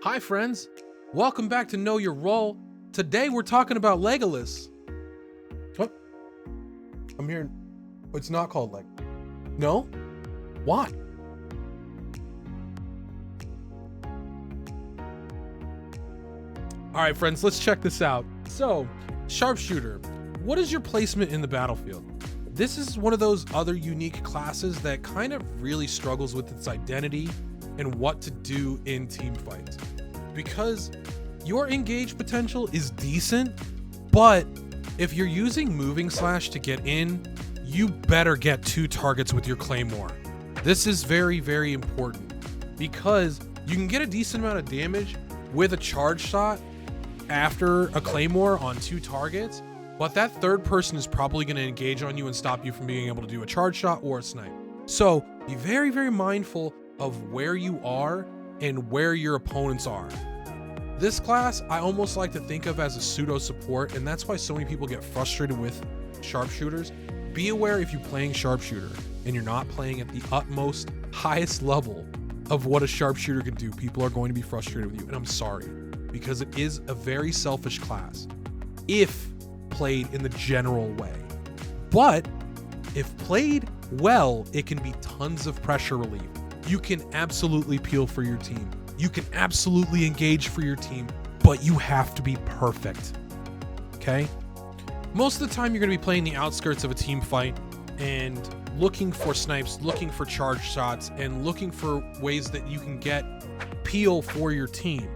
Hi friends, welcome back to Know Your Role. Today we're talking about Legolas. What? I'm hearing, it's not called Leg. No? Why? All right friends, let's check this out. So, Sharpshooter, what is your placement in the battlefield? This is one of those other unique classes that kind of really struggles with its identity and what to do in team fights. Because your engage potential is decent, but if you're using moving slash to get in, you better get 2 targets with your Claymore. This is very, very important because you can get a decent amount of damage with a charge shot after a Claymore on 2 targets, but that third person is probably going to engage on you and stop you from being able to do a charge shot or a snipe. So be very, very mindful of where you are and where your opponents are. This class, I almost like to think of as a pseudo support, and that's why so many people get frustrated with sharpshooters. Be aware if you're playing sharpshooter and you're not playing at the utmost highest level of what a sharpshooter can do, people are going to be frustrated with you, and I'm sorry, because it is a very selfish class if played in the general way. But if played well, it can be tons of pressure relief. You can absolutely peel for your team. You can absolutely engage for your team, but you have to be perfect, okay? Most of the time, you're gonna be playing the outskirts of a team fight and looking for snipes, looking for charge shots, and looking for ways that you can get peel for your team.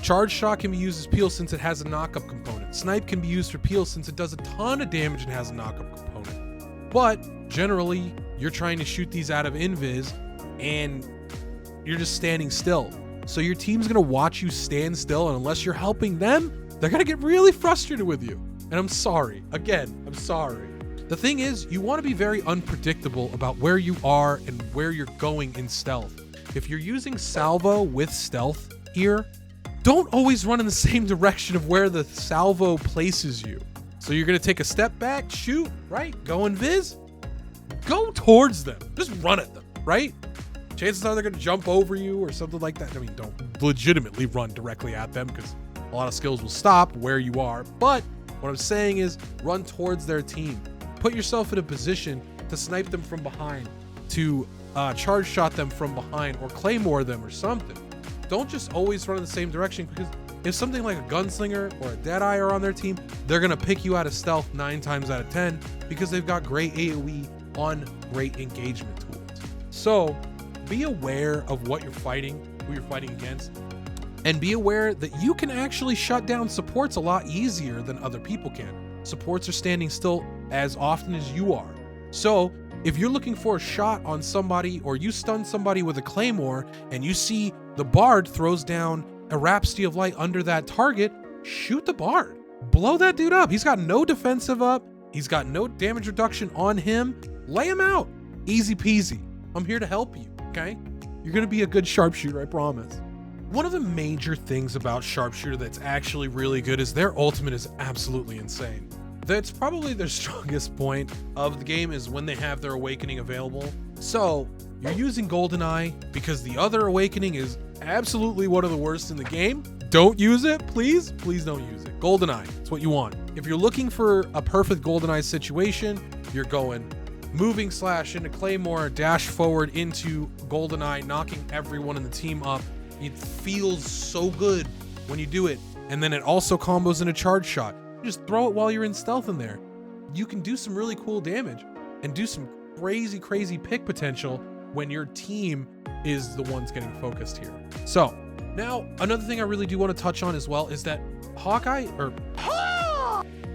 Charge shot can be used as peel since it has a knockup component. Snipe can be used for peel since it does a ton of damage and has a knockup component. But generally, you're trying to shoot these out of invis and you're just standing still. So your team's gonna watch you stand still, and unless you're helping them, they're gonna get really frustrated with you. And I'm sorry. Again, I'm sorry. The thing is, you wanna be very unpredictable about where you are and where you're going in stealth. If you're using Salvo with stealth here, don't always run in the same direction of where the Salvo places you. So you're gonna take a step back, shoot, right? Go invis, go towards them. Just run at them, right? Chances are they're gonna jump over you or something like that. I mean, don't legitimately run directly at them because a lot of skills will stop where you are. But what I'm saying is run towards their team. Put yourself in a position to snipe them from behind, to charge shot them from behind, or claymore them or something. Don't just always run in the same direction, because if something like a gunslinger or a deadeye are on their team, they're gonna pick you out of stealth 9 times out of 10 because they've got great AoE on great engagement tools. So be aware of what you're fighting, who you're fighting against, and be aware that you can actually shut down supports a lot easier than other people can. Supports are standing still as often as you are. So if you're looking for a shot on somebody, or you stun somebody with a claymore and you see the bard throws down a Rhapsody of Light under that target, shoot the bard. Blow that dude up. He's got no defensive up. He's got no damage reduction on him. Lay him out. Easy peasy. I'm here to help you, okay? You're gonna be a good sharpshooter, I promise. One of the major things about sharpshooter that's actually really good is their ultimate is absolutely insane. That's probably their strongest point of the game, is when they have their awakening available. So you're using GoldenEye because the other awakening is absolutely one of the worst in the game. Don't use it, please. Please don't use it. GoldenEye, it's what you want. If you're looking for a perfect GoldenEye situation, you're going moving slash into Claymore, dash forward into GoldenEye, knocking everyone in the team up. It feels so good when you do it. And then it also combos in a charge shot. Just throw it while you're in stealth in there. You can do some really cool damage and do some crazy, crazy pick potential when your team is the ones getting focused here. So now another thing I really do want to touch on as well is that Hawkeye, or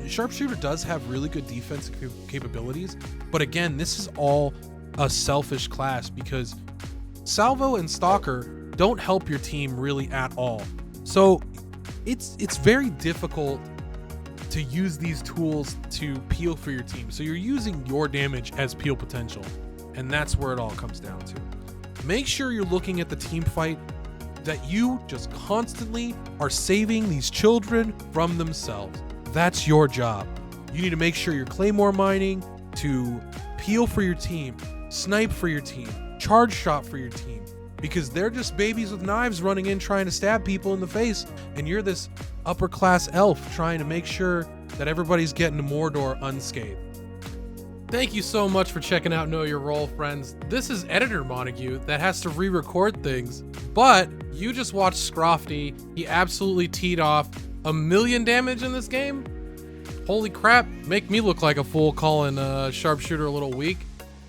Sharpshooter, does have really good defensive capabilities. But again, this is all a selfish class because Salvo and Stalker don't help your team really at all. So it's very difficult to use these tools to peel for your team. So you're using your damage as peel potential, and that's where it all comes down to. Make sure you're looking at the team fight, that you just constantly are saving these children from themselves. That's your job. You need to make sure you're claymore mining to peel for your team, snipe for your team, charge shot for your team, because they're just babies with knives running in trying to stab people in the face, and you're this upper class elf trying to make sure that everybody's getting to Mordor unscathed. Thank you so much for checking out Know Your Role, friends. This is Editor Montague that has to re-record things, but you just watched Scrofty. He absolutely teed off 1,000,000 damage in this game. Holy crap, make me look like a fool calling Sharpshooter a little weak.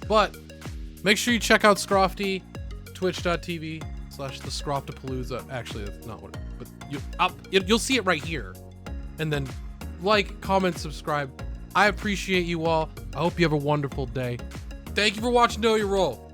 But make sure you check out Scrofty, twitch.tv/thescroftapalooza. Actually, that's not what, but you'll see it right here. And then like, comment, subscribe. I appreciate you all. I hope you have a wonderful day. Thank you for watching Know Your Role.